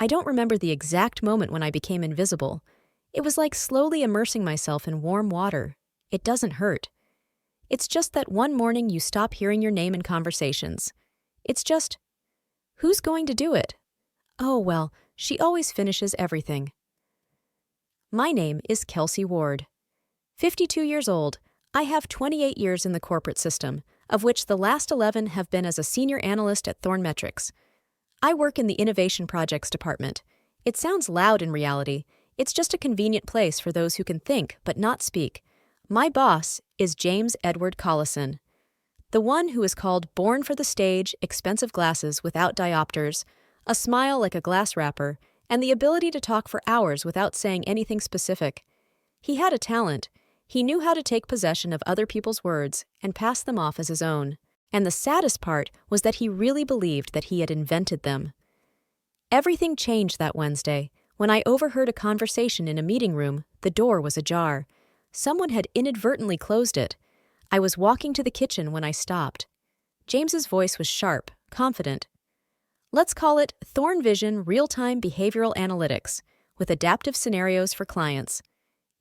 I don't remember the exact moment when I became invisible. It was like slowly immersing myself in warm water. It doesn't hurt. It's just that one morning you stop hearing your name in conversations. It's just, who's going to do it? Oh, well, she always finishes everything. My name is Kelsey Ward. 52 years old, I have 28 years in the corporate system, of which the last 11 have been as a senior analyst at ThorneVision. I work in the Innovation Projects department. It sounds loud in reality. It's just a convenient place for those who can think but not speak. My boss is James Edward Collison, the one who is called born for the stage, expensive glasses without diopters, a smile like a glass wrapper, and the ability to talk for hours without saying anything specific. He had a talent. He knew how to take possession of other people's words and pass them off as his own. And the saddest part was that he really believed that he had invented them. Everything changed that Wednesday. When I overheard a conversation in a meeting room, the door was ajar. Someone had inadvertently closed it. I was walking to the kitchen when I stopped. James's voice was sharp, confident. Let's call it ThorneVision Real-Time Behavioral Analytics, with adaptive scenarios for clients.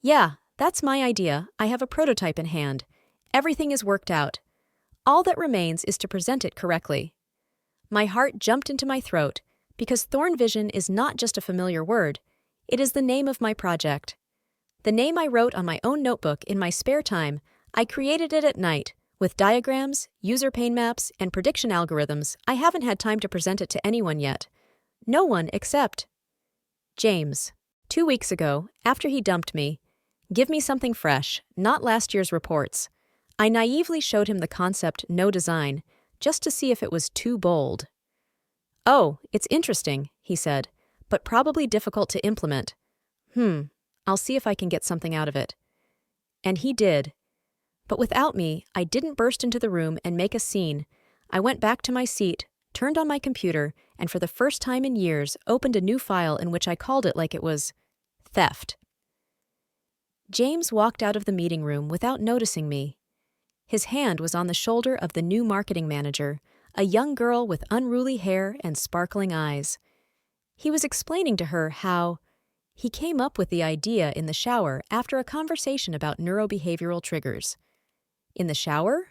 Yeah, that's my idea. I have a prototype in hand. Everything is worked out. All that remains is to present it correctly. My heart jumped into my throat, because ThorneVision is not just a familiar word, it is the name of my project. The name I wrote on my own notebook in my spare time. I created it at night, with diagrams, user pain maps, and prediction algorithms. I haven't had time to present it to anyone yet. No one except James. 2 weeks ago, after he dumped me, give me something fresh, not last year's reports. I naively showed him the concept no design, just to see if it was too bold. Oh, it's interesting, he said, but probably difficult to implement. I'll see if I can get something out of it. And he did. But without me, I didn't burst into the room and make a scene. I went back to my seat, turned on my computer, and for the first time in years, opened a new file in which I called it like it was theft. James walked out of the meeting room without noticing me. His hand was on the shoulder of the new marketing manager, a young girl with unruly hair and sparkling eyes. He was explaining to her how he came up with the idea in the shower after a conversation about neurobehavioral triggers. In the shower?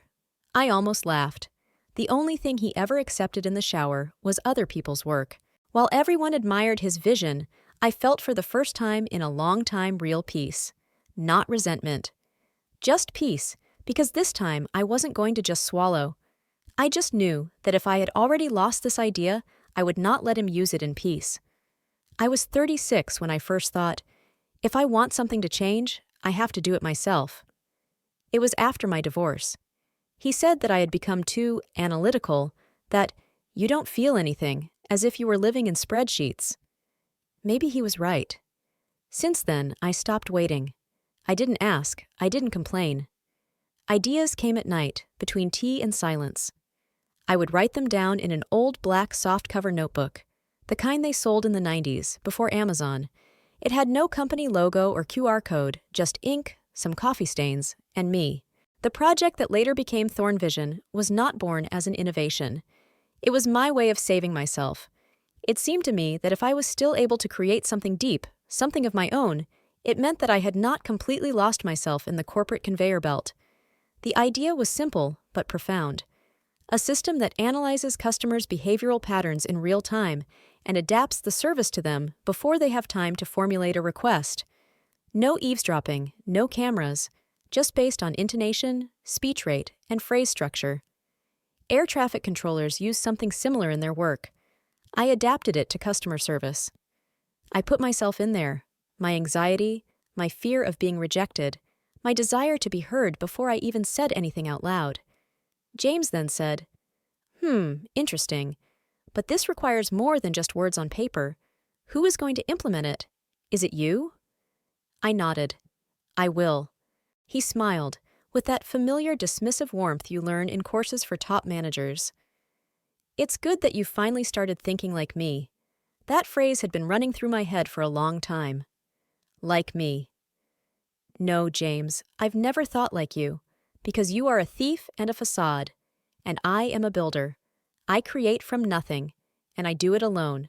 I almost laughed. The only thing he ever accepted in the shower was other people's work. While everyone admired his vision, I felt for the first time in a long time real peace. Not resentment. Just peace, because this time I wasn't going to just swallow. I just knew that if I had already lost this idea, I would not let him use it in peace. I was 36 when I first thought, if I want something to change, I have to do it myself. It was after my divorce. He said that I had become too analytical, that you don't feel anything, as if you were living in spreadsheets. Maybe he was right. Since then, I stopped waiting. I didn't ask, I didn't complain. Ideas came at night, between tea and silence. I would write them down in an old black softcover notebook, the kind they sold in the 90s, before Amazon. It had no company logo or QR code, just ink, some coffee stains, and me. The project that later became ThorneVision was not born as an innovation. It was my way of saving myself. It seemed to me that if I was still able to create something deep, something of my own, it meant that I had not completely lost myself in the corporate conveyor belt. The idea was simple, but profound. A system that analyzes customers' behavioral patterns in real time and adapts the service to them before they have time to formulate a request. No eavesdropping, no cameras, just based on intonation, speech rate, and phrase structure. Air traffic controllers use something similar in their work. I adapted it to customer service. I put myself in there, my anxiety, my fear of being rejected, my desire to be heard before I even said anything out loud. James then said, interesting, but this requires more than just words on paper. Who is going to implement it? Is it you? I nodded. I will. He smiled, with that familiar dismissive warmth you learn in courses for top managers. It's good that you finally started thinking like me. That phrase had been running through my head for a long time. Like me. No, James, I've never thought like you, because you are a thief and a facade, and I am a builder. I create from nothing, and I do it alone.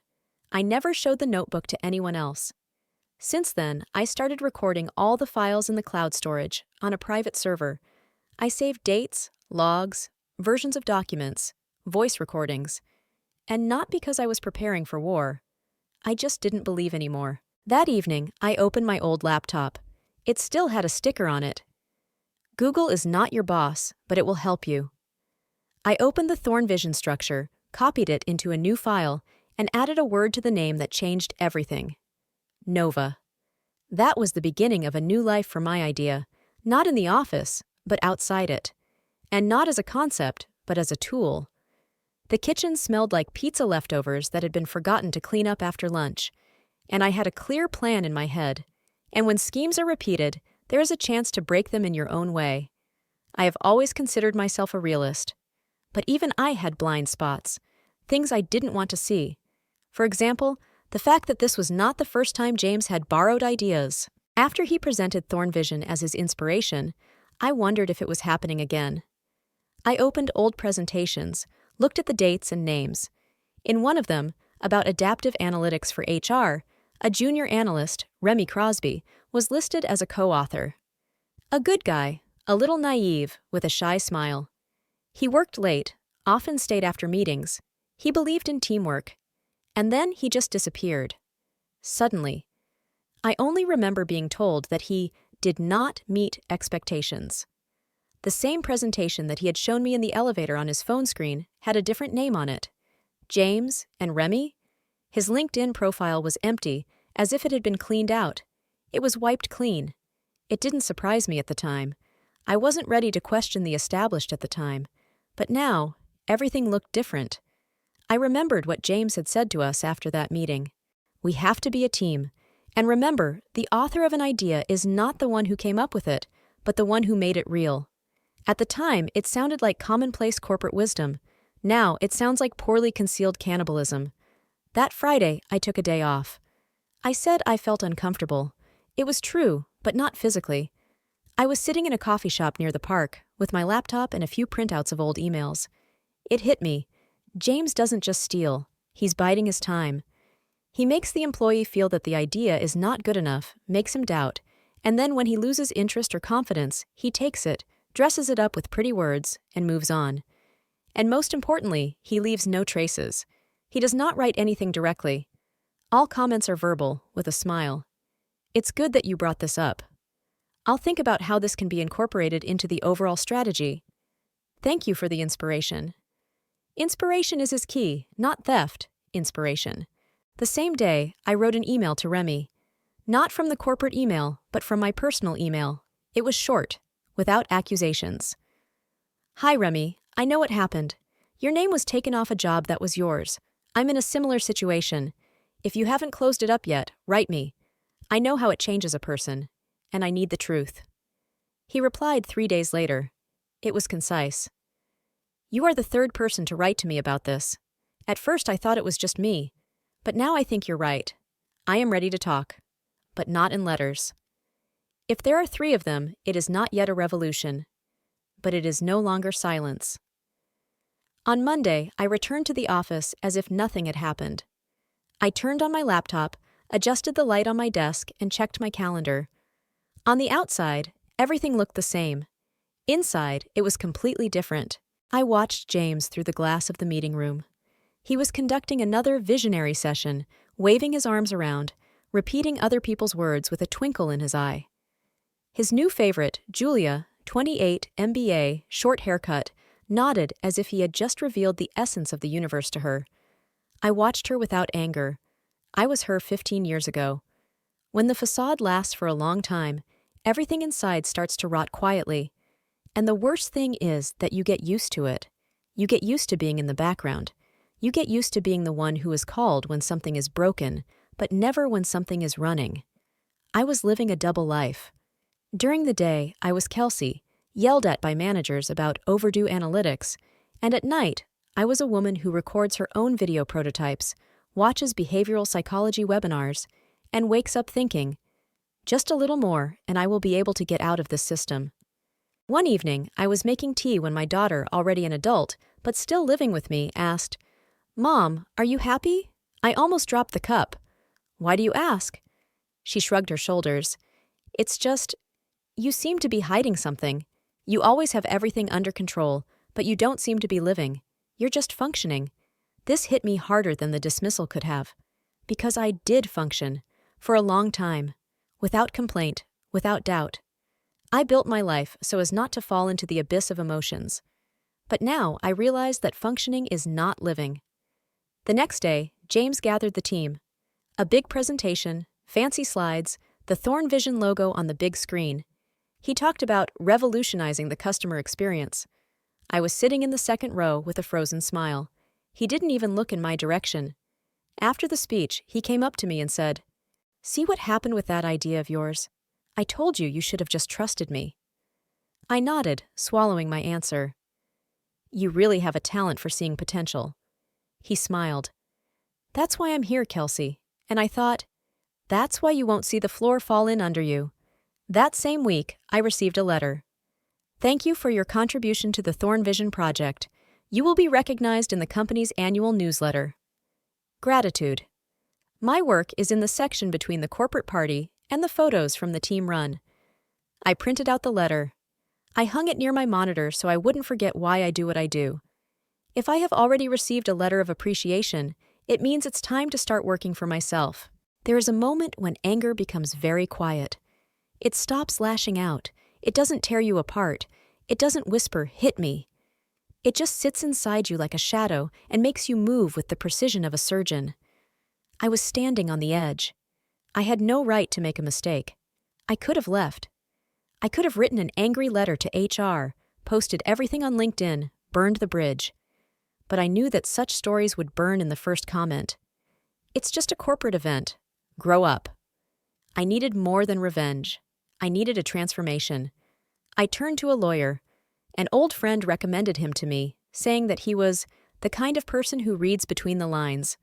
I never showed the notebook to anyone else. Since then, I started recording all the files in the cloud storage on a private server. I saved dates, logs, versions of documents, voice recordings, and not because I was preparing for war. I just didn't believe anymore. That evening, I opened my old laptop. It still had a sticker on it. Google is not your boss, but it will help you. I opened the ThorneVision structure, copied it into a new file, and added a word to the name that changed everything. Nova. That was the beginning of a new life for my idea, not in the office, but outside it. And not as a concept, but as a tool. The kitchen smelled like pizza leftovers that had been forgotten to clean up after lunch, and I had a clear plan in my head. And when schemes are repeated, there is a chance to break them in your own way. I have always considered myself a realist. But even I had blind spots, things I didn't want to see. For example, the fact that this was not the first time James had borrowed ideas. After he presented ThorneVision as his inspiration, I wondered if it was happening again. I opened old presentations, looked at the dates and names. In one of them, about adaptive analytics for HR, a junior analyst, Remy Crosby, was listed as a co-author. A good guy, a little naive, with a shy smile. He worked late, often stayed after meetings. He believed in teamwork. And then he just disappeared. Suddenly. I only remember being told that he did not meet expectations. The same presentation that he had shown me in the elevator on his phone screen had a different name on it. James and Remy? His LinkedIn profile was empty, as if it had been cleaned out. It was wiped clean. It didn't surprise me at the time. I wasn't ready to question the established at the time. But now, everything looked different. I remembered what James had said to us after that meeting. We have to be a team. And remember, the author of an idea is not the one who came up with it, but the one who made it real. At the time, it sounded like commonplace corporate wisdom. Now, it sounds like poorly concealed cannibalism. That Friday, I took a day off. I said I felt uncomfortable. It was true, but not physically. I was sitting in a coffee shop near the park, with my laptop and a few printouts of old emails. It hit me. James doesn't just steal. He's biding his time. He makes the employee feel that the idea is not good enough, makes him doubt, and then when he loses interest or confidence, he takes it, dresses it up with pretty words, and moves on. And most importantly, he leaves no traces. He does not write anything directly. All comments are verbal, with a smile. It's good that you brought this up. I'll think about how this can be incorporated into the overall strategy. Thank you for the inspiration. Inspiration is his key, not theft, inspiration. The same day, I wrote an email to Remy. Not from the corporate email, but from my personal email. It was short, without accusations. Hi, Remy. I know what happened. Your name was taken off a job that was yours. I'm in a similar situation. If you haven't closed it up yet, write me. I know how it changes a person, and I need the truth. He replied 3 days later. It was concise. You are the third person to write to me about this. At first I thought it was just me, but now I think you're right. I am ready to talk, but not in letters. If there are 3 of them, it is not yet a revolution, but it is no longer silence. On Monday, I returned to the office as if nothing had happened. I turned on my laptop, adjusted the light on my desk, and checked my calendar. On the outside, everything looked the same. Inside, it was completely different. I watched James through the glass of the meeting room. He was conducting another visionary session, waving his arms around, repeating other people's words with a twinkle in his eye. His new favorite, Julia, 28, MBA, short haircut, nodded as if he had just revealed the essence of the universe to her. I watched her without anger. I was her 15 years ago. When the facade lasts for a long time, everything inside starts to rot quietly. And the worst thing is that you get used to it. You get used to being in the background. You get used to being the one who is called when something is broken, but never when something is running. I was living a double life. During the day, I was Kelsey, yelled at by managers about overdue analytics, and at night, I was a woman who records her own video prototypes, watches behavioral psychology webinars, and wakes up thinking, just a little more and I will be able to get out of this system. One evening, I was making tea when my daughter, already an adult, but still living with me, asked, Mom, are you happy? I almost dropped the cup. Why do you ask? She shrugged her shoulders. It's just, you seem to be hiding something. You always have everything under control, but you don't seem to be living. You're just functioning. This hit me harder than the dismissal could have. Because I did function, for a long time, without complaint, without doubt. I built my life so as not to fall into the abyss of emotions. But now I realize that functioning is not living. The next day, James gathered the team. A big presentation, fancy slides, the ThorneVision logo on the big screen. He talked about revolutionizing the customer experience. I was sitting in the second row with a frozen smile. He didn't even look in my direction. After the speech, he came up to me and said, "See what happened with that idea of yours? I told you you should have just trusted me." I nodded, swallowing my answer. "You really have a talent for seeing potential." He smiled. "That's why I'm here, Kelsey." And I thought, that's why you won't see the floor fall in under you. That same week, I received a letter. "Thank you for your contribution to the ThorneVision project. You will be recognized in the company's annual newsletter." Gratitude. My work is in the section between the corporate party and the photos from the team run. I printed out the letter. I hung it near my monitor so I wouldn't forget why I do what I do. If I have already received a letter of appreciation, it means it's time to start working for myself. There is a moment when anger becomes very quiet. It stops lashing out. It doesn't tear you apart. It doesn't whisper, "Hit me." It just sits inside you like a shadow and makes you move with the precision of a surgeon. I was standing on the edge. I had no right to make a mistake. I could have left. I could have written an angry letter to HR, posted everything on LinkedIn, burned the bridge. But I knew that such stories would burn in the first comment. It's just a corporate event. Grow up. I needed more than revenge. I needed a transformation. I turned to a lawyer. An old friend recommended him to me, saying that he was the kind of person who reads between the lines.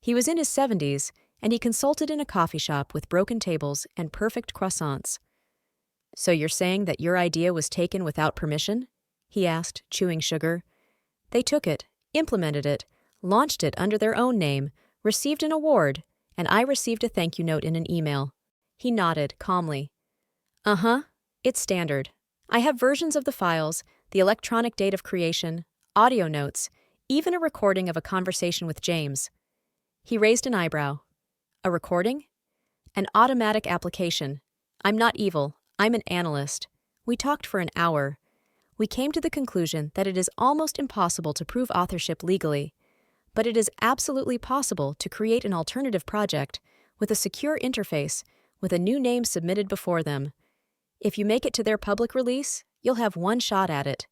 He was in his 70s, and he consulted in a coffee shop with broken tables and perfect croissants. "So you're saying that your idea was taken without permission?" he asked, chewing sugar. "They took it, implemented it, launched it under their own name, received an award, and I received a thank you note in an email." He nodded calmly. "Uh-huh, it's standard. I have versions of the files, the electronic date of creation, audio notes, even a recording of a conversation with James." He raised an eyebrow. "A recording?" "An automatic application. I'm not evil. I'm an analyst. We talked for an hour. We came to the conclusion that it is almost impossible to prove authorship legally, but it is absolutely possible to create an alternative project with a secure interface with a new name submitted before them. If you make it to their public release, you'll have one shot at it.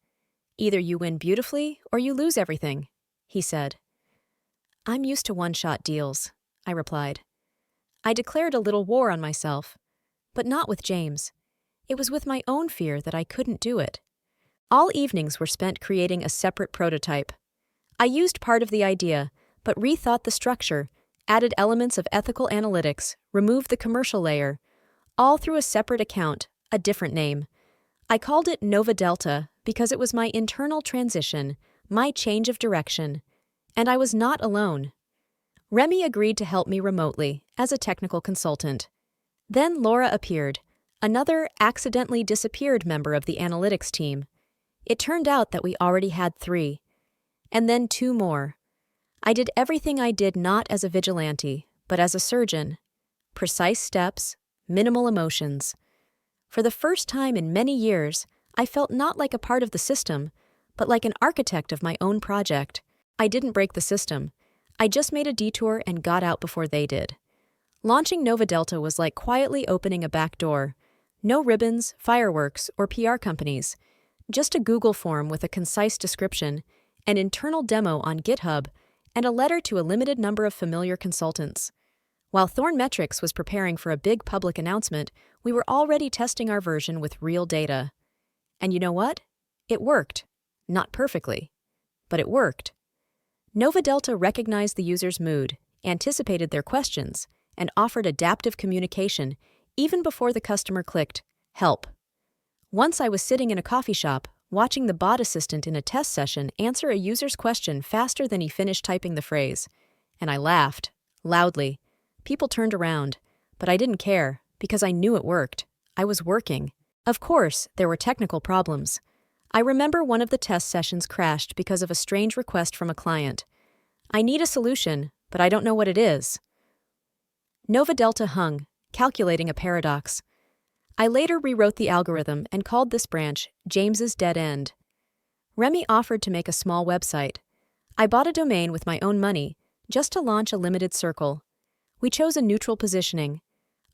Either you win beautifully or you lose everything," he said. "I'm used to one-shot deals," I replied. I declared a little war on myself, but not with James. It was with my own fear that I couldn't do it. All evenings were spent creating a separate prototype. I used part of the idea, but rethought the structure, added elements of ethical analytics, removed the commercial layer, all through a separate account, a different name. I called it NovaDelta because it was my internal transition, my change of direction. And I was not alone. Remy agreed to help me remotely as a technical consultant. Then Laura appeared, another accidentally disappeared member of the analytics team. It turned out that we already had 3. And then 2 more. I did everything I did not as a vigilante, but as a surgeon. Precise steps, minimal emotions. For the first time in many years, I felt not like a part of the system, but like an architect of my own project. I didn't break the system. I just made a detour and got out before they did. Launching NovaDelta was like quietly opening a back door. No ribbons, fireworks, or PR companies. Just a Google form with a concise description, an internal demo on GitHub, and a letter to a limited number of familiar consultants. While ThorneMetrics was preparing for a big public announcement, we were already testing our version with real data. And you know what? It worked. Not perfectly, but it worked. NovaDelta recognized the user's mood, anticipated their questions, and offered adaptive communication even before the customer clicked "Help." Once I was sitting in a coffee shop, watching the bot assistant in a test session answer a user's question faster than he finished typing the phrase, and I laughed, loudly. People turned around, but I didn't care because I knew it worked. I was working. Of course, there were technical problems. I remember one of the test sessions crashed because of a strange request from a client. I need a solution, but I don't know what it is. NovaDelta hung, calculating a paradox. I later rewrote the algorithm and called this branch James's Dead End. Remy offered to make a small website. I bought a domain with my own money, just to launch a limited circle. We chose a neutral positioning,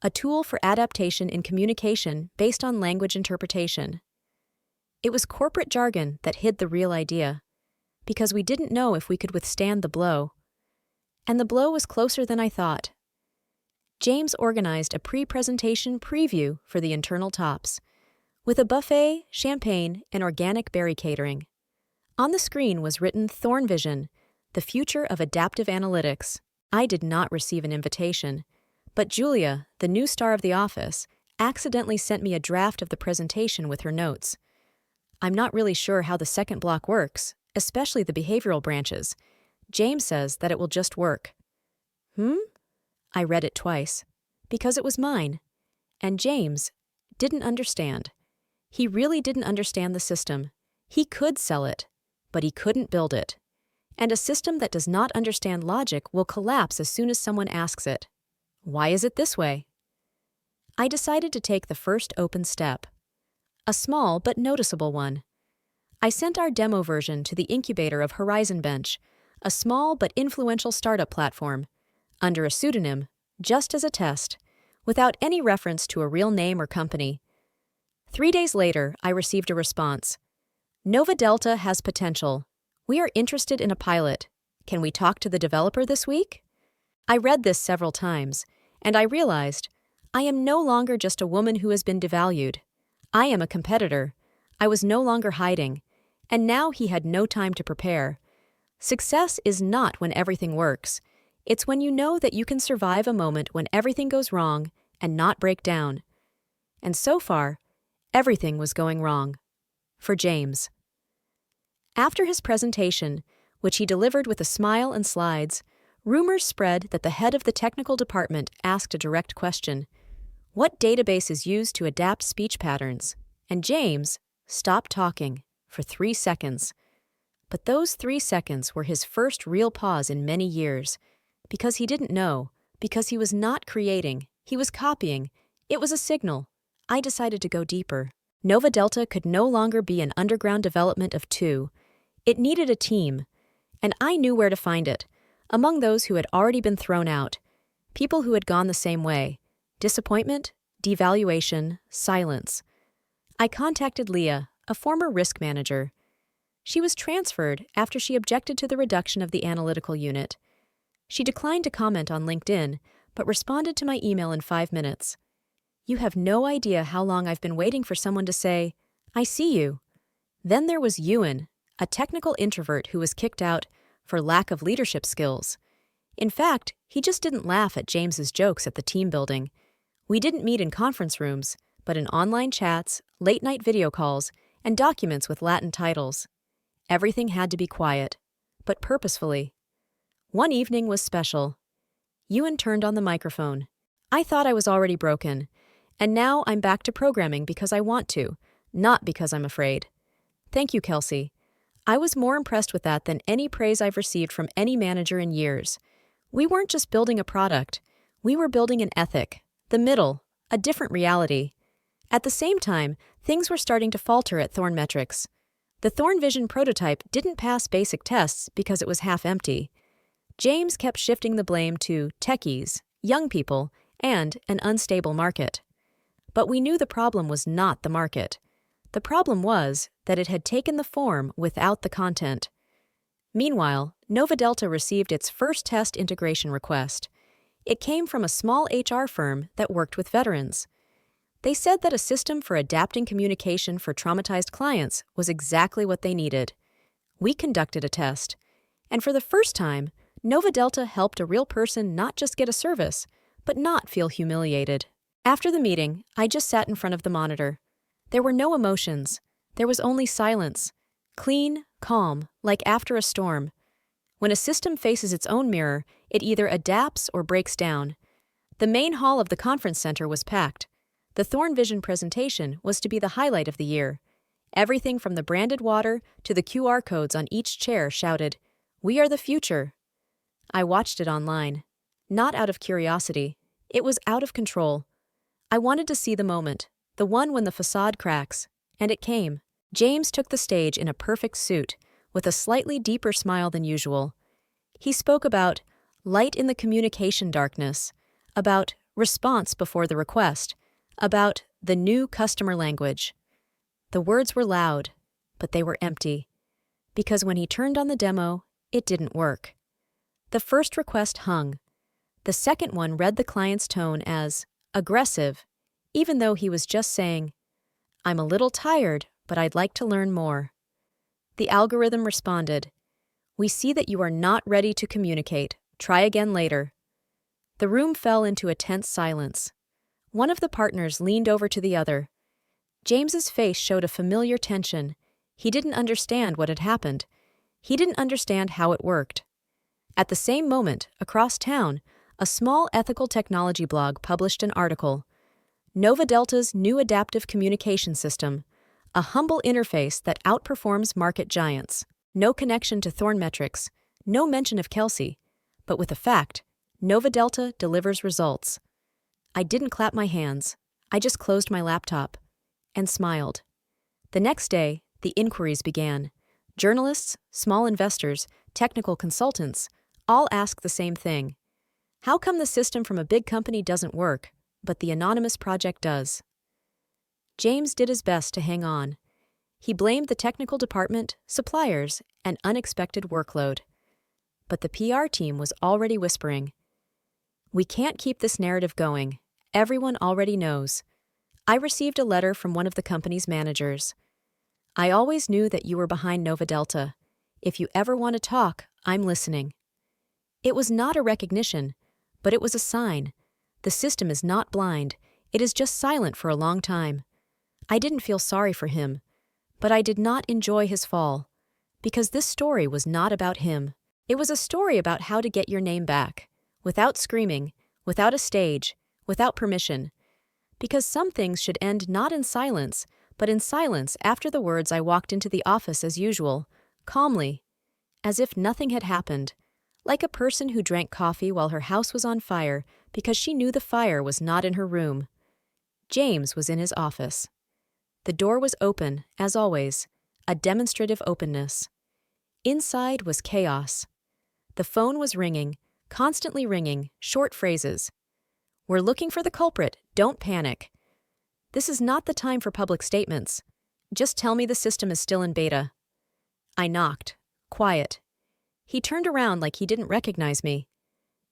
a tool for adaptation in communication based on language interpretation. It was corporate jargon that hid the real idea, because we didn't know if we could withstand the blow. And the blow was closer than I thought. James organized a pre-presentation preview for the internal tops, with a buffet, champagne, and organic berry catering. On the screen was written ThorneVision, the future of adaptive analytics. I did not receive an invitation, but Julia, the new star of the office, accidentally sent me a draft of the presentation with her notes. I'm not really sure how the second block works, especially the behavioral branches. James says that it will just work. I read it twice, because it was mine. And James didn't understand. He really didn't understand the system. He could sell it, but he couldn't build it. And a system that does not understand logic will collapse as soon as someone asks it. Why is it this way? I decided to take the first open step. A small but noticeable one. I sent our demo version to the incubator of Horizon Bench, a small but influential startup platform, under a pseudonym, just as a test, without any reference to a real name or company. 3 days later, I received a response. NovaDelta has potential. We are interested in a pilot. Can we talk to the developer this week? I read this several times, and I realized I am no longer just a woman who has been devalued. I am a competitor. I was no longer hiding, and now he had no time to prepare. Success is not when everything works. It's when you know that you can survive a moment when everything goes wrong and not break down. And so far, everything was going wrong. For James. After his presentation, which he delivered with a smile and slides, rumors spread that the head of the technical department asked a direct question. What database is used to adapt speech patterns? And James stopped talking for 3 seconds. But those 3 seconds were his first real pause in many years. Because he didn't know, because he was not creating, he was copying. It was a signal. I decided to go deeper. NovaDelta could no longer be an underground development of two. It needed a team, and I knew where to find it, among those who had already been thrown out, people who had gone the same way. Disappointment, devaluation, silence. I contacted Leah, a former risk manager. She was transferred after she objected to the reduction of the analytical unit. She declined to comment on LinkedIn, but responded to my email in 5 minutes. You have no idea how long I've been waiting for someone to say, I see you. Then there was Ewan, a technical introvert who was kicked out for lack of leadership skills. In fact, he just didn't laugh at James's jokes at the team building. We didn't meet in conference rooms, but in online chats, late-night video calls, and documents with Latin titles. Everything had to be quiet, but purposefully. One evening was special. Ewan turned on the microphone. I thought I was already broken, and now I'm back to programming because I want to, not because I'm afraid. Thank you, Kelsey. I was more impressed with that than any praise I've received from any manager in years. We weren't just building a product. We were building an ethic, the middle, a different reality. At the same time, things were starting to falter at ThorneMetrics. The ThorneVision prototype didn't pass basic tests because it was half empty. James kept shifting the blame to techies, young people, and an unstable market. But we knew the problem was not the market. The problem was that it had taken the form without the content. Meanwhile, NovaDelta received its first test integration request. It came from a small HR firm that worked with veterans. They said that a system for adapting communication for traumatized clients was exactly what they needed. We conducted a test, and for the first time, NovaDelta helped a real person not just get a service, but not feel humiliated. After the meeting, I just sat in front of the monitor. There were no emotions. There was only silence. Clean, calm, like after a storm. When a system faces its own mirror, It either adapts or breaks down. The main hall of the conference center was packed. The ThorneVision presentation was to be the highlight of the year. Everything from the branded water to the QR codes on each chair shouted, "We are the future." I watched it online. Not out of curiosity. It was out of control. I wanted to see the moment, the one when the facade cracks, and it came. James took the stage in a perfect suit, with a slightly deeper smile than usual. He spoke about light in the communication darkness, about response before the request, about the new customer language. The words were loud, but they were empty, because when he turned on the demo, it didn't work. The first request hung. The second one read the client's tone as aggressive, even though he was just saying, "I'm a little tired, but I'd like to learn more." The algorithm responded, "We see that you are not ready to communicate. Try again later." The room fell into a tense silence. One of the partners leaned over to the other. James's face showed a familiar tension. He didn't understand what had happened. He didn't understand how it worked. At the same moment, across town, a small ethical technology blog published an article. NovaDelta's new adaptive communication system, a humble interface that outperforms market giants. No connection to Thorne metrics, no mention of Kelsey, but with a fact, NovaDelta delivers results. I didn't clap my hands. I just closed my laptop and smiled. The next day, the inquiries began. Journalists, small investors, technical consultants, all asked the same thing. How come the system from a big company doesn't work, but the anonymous project does? James did his best to hang on. He blamed the technical department, suppliers, and unexpected workload. But the PR team was already whispering, "We can't keep this narrative going. Everyone already knows." I received a letter from one of the company's managers. "I always knew that you were behind NovaDelta. If you ever want to talk, I'm listening." It was not a recognition, but it was a sign. The system is not blind. It is just silent for a long time. I didn't feel sorry for him, but I did not enjoy his fall, because this story was not about him. It was a story about how to get your name back, without screaming, without a stage, without permission. Because some things should end not in silence, but in silence after the words I walked into the office as usual, calmly, as if nothing had happened, like a person who drank coffee while her house was on fire because she knew the fire was not in her room. James was in his office. The door was open, as always, a demonstrative openness. Inside was chaos. The phone was ringing, constantly ringing, short phrases. "We're looking for the culprit, don't panic." "This is not the time for public statements. Just tell me the system is still in beta." I knocked. Quiet. He turned around like he didn't recognize me.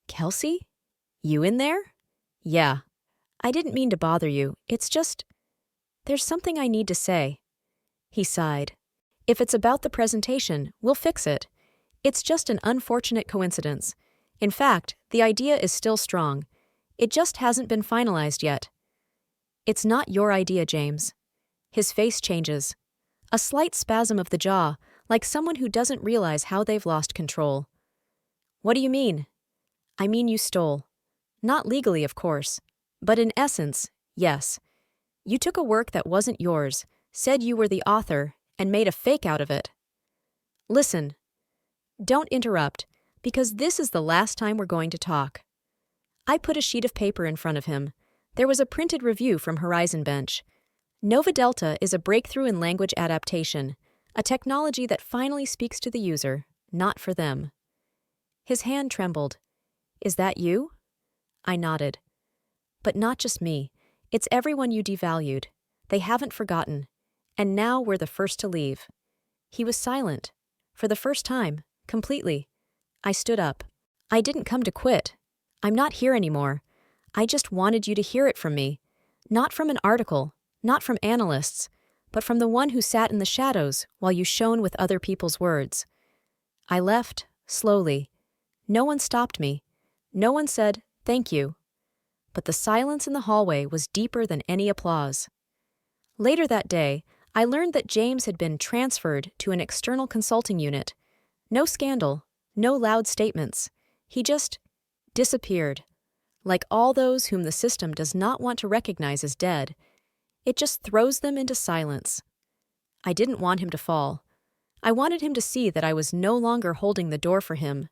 "Kelsey? You in there?" "Yeah. I didn't mean to bother you. It's just... there's something I need to say." He sighed. "If it's about the presentation, we'll fix it. It's just an unfortunate coincidence. In fact, the idea is still strong. It just hasn't been finalized yet." "It's not your idea, James." His face changes. A slight spasm of the jaw, like someone who doesn't realize how they've lost control. "What do you mean?" "I mean you stole. Not legally, of course. But in essence, yes. You took a work that wasn't yours, said you were the author, and made a fake out of it." "Listen. Don't interrupt, because this is the last time we're going to talk." I put a sheet of paper in front of him. There was a printed review from Horizon Bench. NovaDelta is a breakthrough in language adaptation, a technology that finally speaks to the user, not for them. His hand trembled. "Is that you?" I nodded. "But not just me. It's everyone you devalued. They haven't forgotten. And now we're the first to leave." He was silent. For the first time, completely. I stood up. "I didn't come to quit. I'm not here anymore. I just wanted you to hear it from me. Not from an article, not from analysts, but from the one who sat in the shadows while you shone with other people's words." I left, slowly. No one stopped me. No one said, "Thank you." But the silence in the hallway was deeper than any applause. Later that day, I learned that James had been transferred to an external consulting unit. No scandal, no loud statements. He just disappeared. Like all those whom the system does not want to recognize as dead, it just throws them into silence. I didn't want him to fall. I wanted him to see that I was no longer holding the door for him